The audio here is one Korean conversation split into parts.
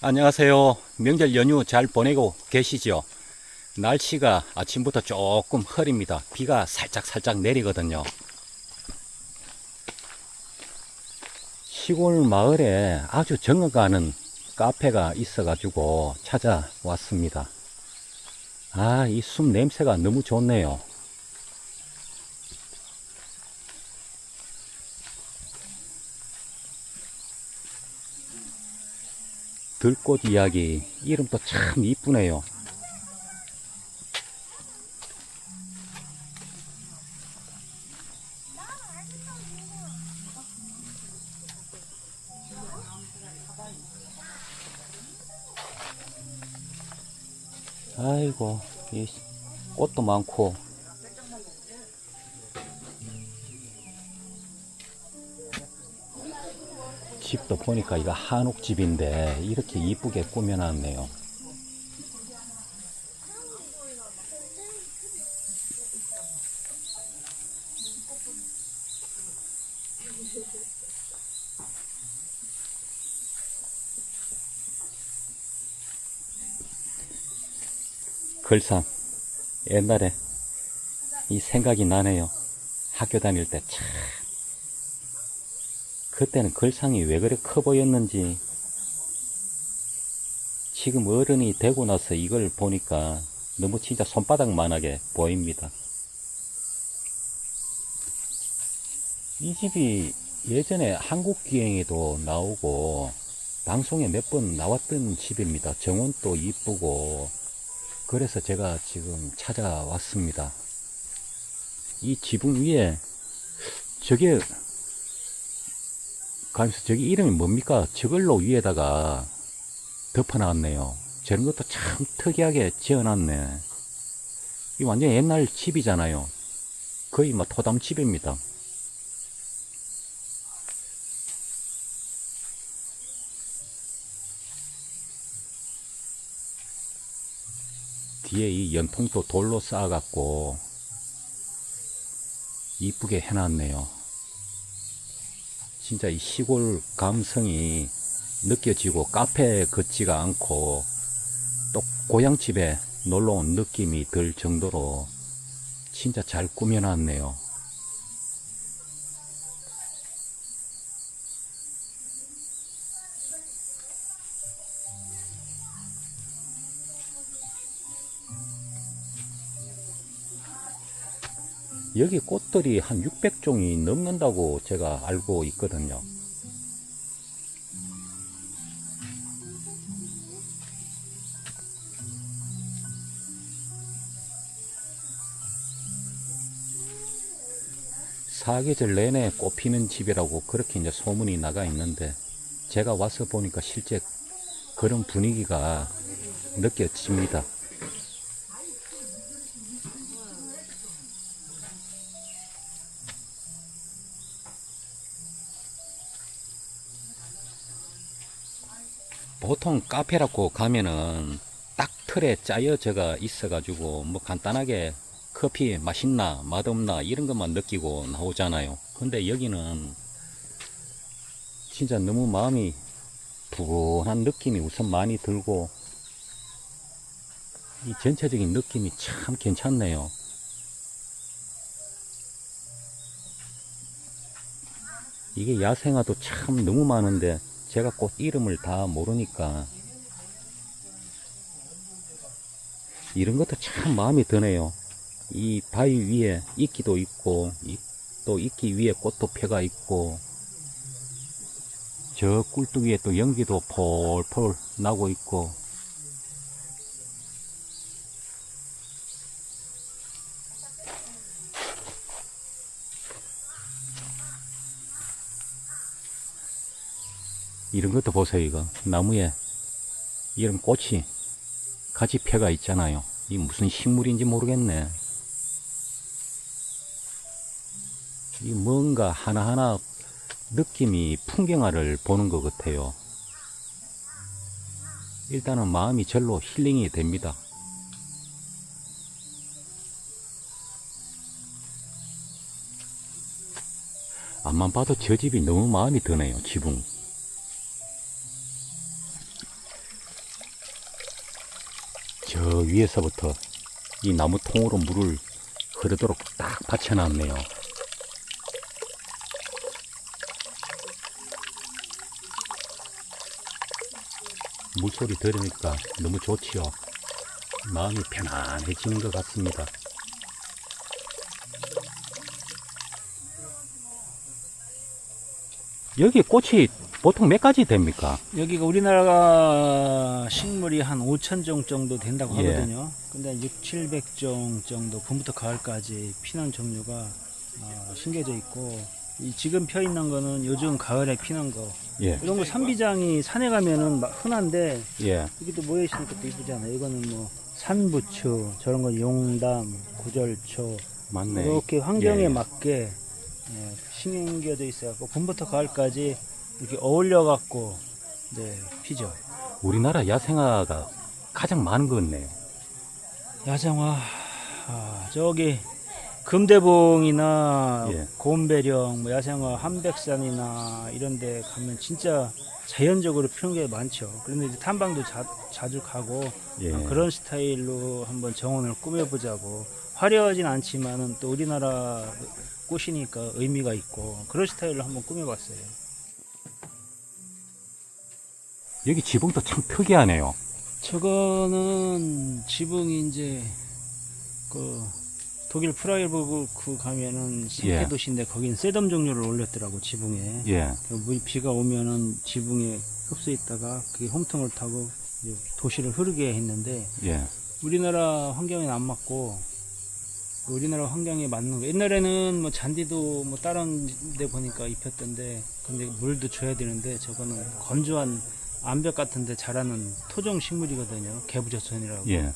안녕하세요. 명절 연휴 잘 보내고 계시죠? 날씨가 아침부터 조금 흐립니다. 비가 살짝 내리거든요. 시골 마을에 아주 정어가는 카페가 있어가지고 찾아왔습니다. 아, 이 숲 냄새가 너무 좋네요. 들꽃 이야기, 이름도 참 이쁘네요. 아이고, 이 꽃도 많고, 집도 보니까 이거 한옥집인데 이렇게 이쁘게 꾸며놨네요. 글상, 옛날에 이 생각이 나네요. 학교 다닐 때 참, 그때는 글상이 왜 그래 커 보였는지 지금 어른이 되고 나서 이걸 보니까 너무 진짜 손바닥만하게 보입니다. 이 집이 예전에 한국기행에도 나오고 방송에 몇 번 나왔던 집입니다. 정원도 이쁘고 그래서 제가 지금 찾아왔습니다. 이 지붕 위에 저게 가면서 저기 이름이 뭡니까? 저걸로 위에다가 덮어놨네요. 저런 것도 참 특이하게 지어놨네. 이 완전 옛날 집이잖아요. 거의 뭐 토담집입니다. 뒤에 이 연통도 돌로 쌓아갖고 이쁘게 해놨네요. 진짜 이 시골 감성이 느껴지고 카페 같지가 않고 또 고향집에 놀러온 느낌이 들 정도로 진짜 잘 꾸며놨네요. 여기 꽃들이 한 600종이 넘는다고 제가 알고 있거든요. 사계절 내내 꽃 피는 집이라고 그렇게 이제 소문이 나가 있는데 제가 와서 보니까 실제 그런 분위기가 느껴집니다. 보통 카페라고 가면은 딱 틀에 짜여져가 있어가지고 뭐 간단하게 커피 맛있나 맛없나 이런 것만 느끼고 나오잖아요. 근데 여기는 진짜 너무 마음이 푸근한 느낌이 우선 많이 들고 이 전체적인 느낌이 참 괜찮네요. 이게 야생화도 참 너무 많은데 제가 꽃 이름을 다 모르니까 이런 것도 참 마음이 드네요. 이 바위 위에 이끼도 있고 또 이끼 위에 꽃도 펴가 있고 저 꿀뚝 위에 또 연기도 폴폴 나고 있고 이런 것도 보세요. 이거 나무에 이런 꽃이 같이 펴가 있잖아요. 이 무슨 식물인지 모르겠네. 이 뭔가 하나하나 느낌이 풍경화를 보는 것 같아요. 일단은 마음이 절로 힐링이 됩니다. 앞만 봐도 저 집이 너무 마음이 드네요. 지붕. 저 위에서부터 이 나무 통으로 물을 흐르도록 딱 받쳐놨네요. 물소리 들으니까 너무 좋지요. 마음이 편안해지는 것 같습니다. 여기 꽃이 보통 몇 가지 됩니까? 여기가 우리나라가 식물이 한 5,000종 정도 된다고 예. 하거든요. 근데 600~700종 정도 봄부터 가을까지 피는 종류가 심겨져 있고, 이 지금 펴 있는 거는 요즘 가을에 피는 거. 예. 이런 거 산비장이 산에 가면은 막 흔한데, 예. 여기 또 모여 있으니까 또 이쁘잖아요. 이거는 뭐 산부추, 저런 건 용담, 구절초, 맞네. 이렇게 환경에 예. 맞게 심겨져 있어갖고 봄부터 가을까지 이렇게 어울려 갖고 피죠. 우리나라 야생화가 가장 많은 것 같네요. 야생화, 저기 금대봉이나 예. 곰배령, 뭐 야생화 한백산이나 이런데 가면 진짜 자연적으로 피는 게 많죠. 그런데 이제 탐방도 자주 가고 예. 그런 스타일로 한번 정원을 꾸며보자고. 화려하진 않지만은 또 우리나라 꽃이니까 의미가 있고 그런 스타일로 한번 꾸며봤어요. 여기 지붕도 참 특이하네요. 저거는 지붕이 이제 그 독일 프라이부르크 가면은 생태 도시인데 거긴 쇠덤 종류를 올렸더라고 지붕에. 예. 비가 오면은 지붕에 흡수해 있다가 그게 홈통을 타고 이제 도시를 흐르게 했는데 예. 우리나라 환경에는 안 맞고. 우리나라 환경에 맞는 거. 옛날에는 뭐 잔디도 뭐 다른 데 보니까 입혔던데, 근데 물도 줘야 되는데 저거는 건조한 암벽 같은 데 자라는 토종 식물이거든요. 개부젓선이라고. 예.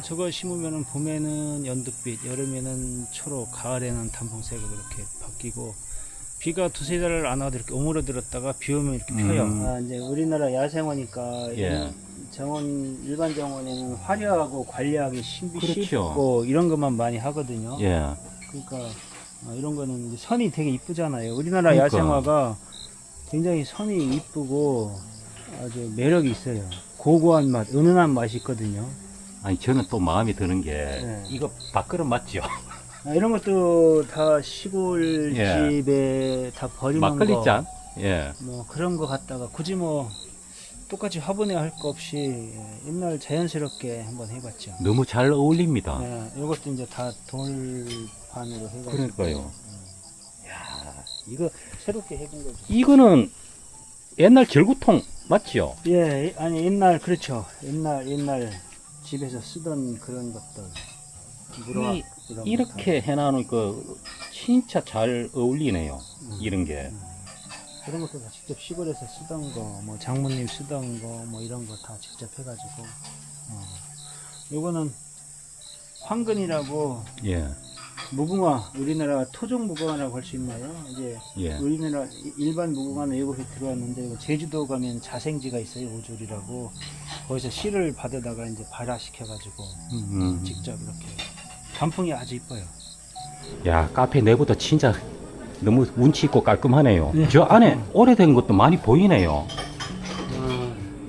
저거 심으면은 봄에는 연두빛, 여름에는 초록, 가을에는 단풍색으로 이렇게 바뀌고, 비가 두세 달을 안 와도 이렇게 오므러들었다가 비 오면 이렇게 펴요. 이제 우리나라 야생화니까 예. 정원, 일반 정원에는 화려하고 관리하기 그렇죠. 쉽고 이런 것만 많이 하거든요. 예. 그러니까 이런 거는 이제 선이 되게 이쁘잖아요. 우리나라 그러니까. 야생화가 굉장히 선이 이쁘고 아주 매력이 있어요. 고고한 맛, 은은한 맛이 있거든요. 아니, 저는 또 마음에 드는 게, 네. 이거 밥그릇 맞죠? 이런 것도 다 시골 예. 집에 다 버리는 막걸리 거, 잔? 예. 뭐 그런 거 갖다가 굳이 뭐 똑같이 화분에 할 거 없이 옛날 자연스럽게 한번 해봤죠. 너무 잘 어울립니다. 이것도 이제 다 돌판으로 해가지고. 그러니까요. 야, 이거 새롭게 해본 거죠. 이거는 옛날 절구통 맞죠? 예, 아니 옛날 그렇죠. 옛날 집에서 쓰던 그런 것들. 무럭, 이런 이렇게 해놔놓으니까 진짜 잘 어울리네요. 이런 게. 그런 것도 다 직접 시골에서 쓰던 거, 뭐 장모님 쓰던 거, 뭐 이런 거 다 직접 해가지고. 요거는 황근이라고 예. 무궁화, 우리나라 토종 무궁화라고 할 수 있나요? 이제 예. 우리나라 일반 무궁화는 외국에 들어왔는데 이거 제주도 가면 자생지가 있어요, 오졸이라고. 거기서 씨를 받아다가 이제 발화시켜가지고 직접 이렇게 단풍이 아주 이뻐요. 야, 카페 내부도 진짜 너무 운치 있고 깔끔하네요. 네. 저 안에 오래된 것도 많이 보이네요.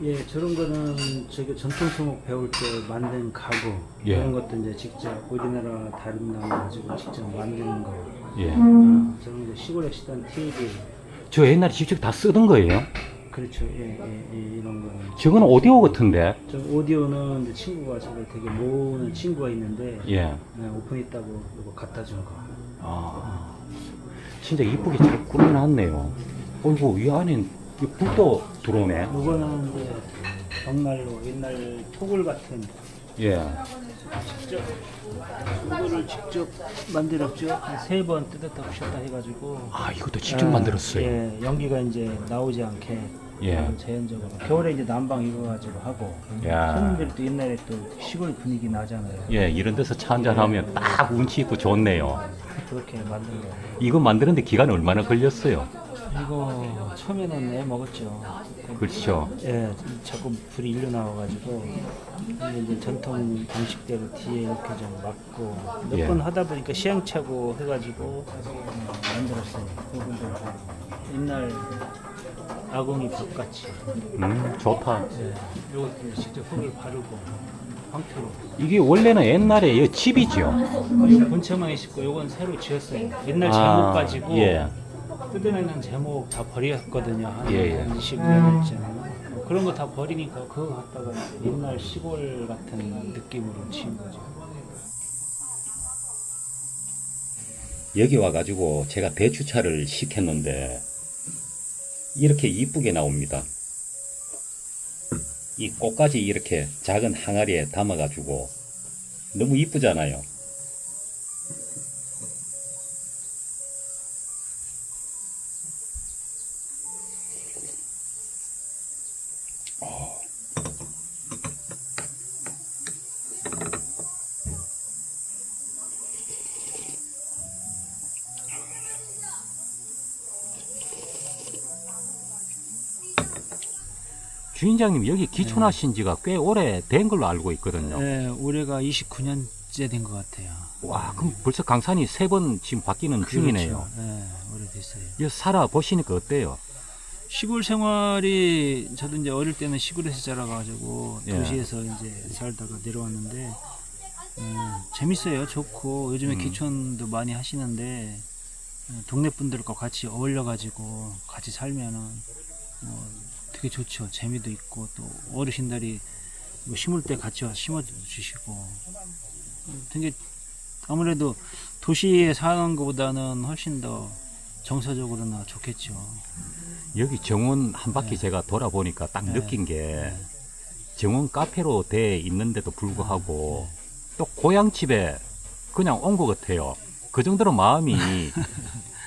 예, 저런 거는 저기 전통 토목 배울 때 만든 가구, 예. 그런 것도 이제 직접 우리나라 다른 나무 가지고 직접 만드는 거. 예. 저런 거 시골에 쓰던 TV. 저 옛날에 직접 다 쓰던 거예요. 그렇죠. 예, 이런 거는. 저거는 오디오 같은데. 저 오디오는 이제 친구가 저를 되게 모으는 친구가 있는데, 예. 오픈 있다고 이거 갖다 준 거. 진짜 이쁘게 잘 꾸며놨네요. 어이구, 이 안엔 이 불도 들어오네. 이거는 이제 벽난로, 옛날 토굴 같은. 예. 직접 이거를 직접 만들었죠. 한 3번 뜯었다 푸셨다 해가지고. 이것도 직접 만들었어요. 예, 연기가 이제 나오지 않게. 예. 자연적으로. 겨울에 이제 난방 이거 가지고 하고. 야. 손님들이 또 옛날에 또 시골 분위기 나잖아요. 예, 이런 데서 차 한잔하면 딱 운치 있고 좋네요. 그렇게 만든 거. 이거 만드는데 기간 얼마나 걸렸어요? 이거 처음에는 애 먹었죠. 그렇죠. 예, 자꾸 불이 일로 나와가지고 근데 이제 전통 방식대로 뒤에 이렇게 좀 막고 몇 예. 번 하다 보니까 시행착오 해가지고 만들었어요. 그분들 옛날 아궁이 밥같이. 좋다. 예, 요것도 직접 흙을 바르고 방패로. 이게 원래는 옛날에 이 집이죠. 요 본체만 있고 요건 새로 지었어요. 옛날 제목 가지고 예. 뜯어내는 제목 다 버렸거든요. 한 예, 예. 20년쯤. 그런 거 다 버리니까 그거 갖다가 옛날 시골 같은 느낌으로 지은 거죠. 여기 와가지고 제가 대추차를 시켰는데 이렇게 이쁘게 나옵니다. 이 꽃까지 이렇게 작은 항아리에 담아가지고 너무 이쁘잖아요. 주인장님 여기 기촌하신 지가 꽤 오래 된 걸로 알고 있거든요. 네, 올해가 29년째 된 것 같아요. 와, 그럼 벌써 강산이 3번 지금 바뀌는 중이네요. 그렇죠. 네, 오래됐어요. 여기 살아보시니까 어때요? 시골 생활이 저도 이제 어릴 때는 시골에서 자라가지고 예. 도시에서 이제 살다가 내려왔는데 재밌어요. 좋고 요즘에 기촌도 많이 하시는데 동네 분들과 같이 어울려가지고 같이 살면은 되게 좋죠. 재미도 있고 또 어르신들이 뭐 심을 때 같이 와서 심어주시고 되게 아무래도 도시에 사는 것보다는 훨씬 더 정서적으로나 좋겠죠. 여기 정원 한 바퀴 네. 제가 돌아보니까 딱 네. 느낀 게 네. 정원 카페로 돼 있는데도 불구하고 또 고향집에 그냥 온 것 같아요. 그 정도로 마음이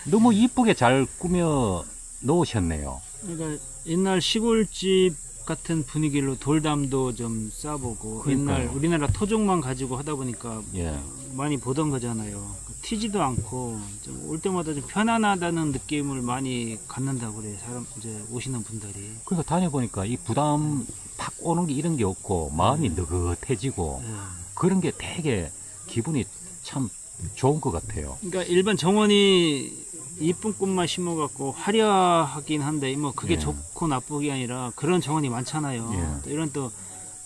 너무 이쁘게 잘 꾸며 놓으셨네요. 그러니까 옛날 시골집 같은 분위기로 돌담도 좀 싸보고 그러니까요. 옛날 우리나라 토종만 가지고 하다 보니까 예. 많이 보던 거잖아요. 튀지도 않고 좀 올 때마다 좀 편안하다는 느낌을 많이 갖는다고 그래요. 사람 이제 오시는 분들이. 그래서 다녀보니까 이 부담 팍 오는 게 이런 게 없고 마음이 느긋해지고 예. 그런 게 되게 기분이 참 좋은 것 같아요. 그러니까 일반 정원이 이쁜 꽃만 심어갖고 화려하긴 한데 뭐 그게 예. 좋고 나쁘게 아니라 그런 정원이 많잖아요. 예. 또 이런 또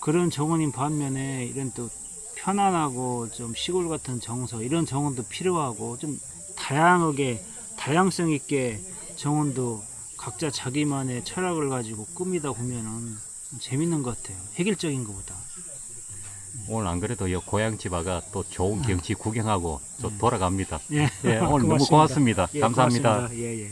그런 정원인 반면에 이런 또 편안하고 좀 시골 같은 정서 이런 정원도 필요하고 좀 다양하게 다양성 있게 정원도 각자 자기만의 철학을 가지고 꾸미다 보면은 좀 재밌는 것 같아요. 획일적인 것보다. 오늘 안 그래도 여 고향집 아가 또 좋은 경치 구경하고 또 돌아갑니다. 예. 예, 오늘 너무 고맙습니다. 예, 감사합니다. 고맙습니다. 예, 예.